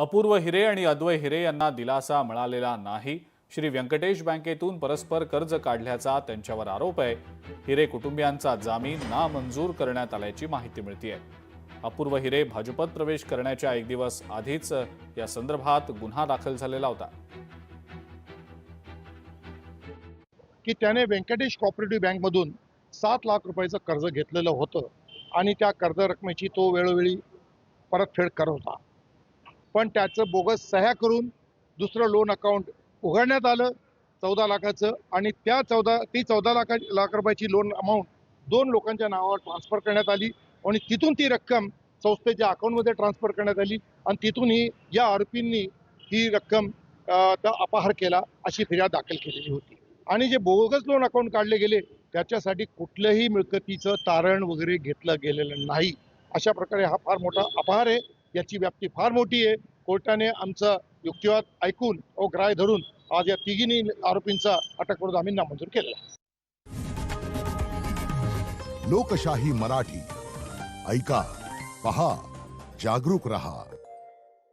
अपूर्व हिरे आणि अद्वय हिरे यांना दिलासा मिळालेला नाही। श्री व्यंकटेश बँकेतून परस्पर कर्ज काढल्याचा त्यांच्यावर आरोप आहे। हिरे कुटुंबियांचा जामीन नामंजूर करण्यात आल्याची माहिती मिळते। अपूर्व हिरे भाजपत प्रवेश करण्याच्या एक दिवस आधीच या संदर्भात गुन्हा दाखल झालेला होता की त्याने व्यंकटेश कोऑपरेटिव्ह बँकमधून 7 लाख रुपयाचं कर्ज घेतलेलं होतं आणि त्या कर्ज रकमेची तो वेळोवेळी परतफेड करत होता। पण त्याचं बोगस सह्या करून दुसरं लोन अकाउंट उघडण्यात आलं 14 लाखाचं आणि ती 14 लाख रुपयाची लोन अमाऊंट 2 लोकांच्या नावावर ट्रान्सफर करण्यात आली आणि तिथून ती रक्कम संस्थेच्या अकाउंटमध्ये ट्रान्सफर करण्यात आली आणि तिथूनही या आरोपींनी ही रक्कम अपहार केला अशी फिर्याद दाखल केलेली होती। आणि जे बोगस लोन अकाउंट काढले गेले त्याच्यासाठी कुठल्याही मिळकतीचं तारण वगैरे घेतलं गेलेलं नाही। अशा प्रकारे हा फार मोठा अपहार आहे, याची व्याप्ती फार मोठी आहे। कोर्टाने आमचा युक्तिवाद ऐकून ग्राह्य धरून आज या तिघींनी आरोपींचा अटक करून जामीन नामंजूर केला। लोकशाही मराठी ऐका, पहा, जागरूक रहा।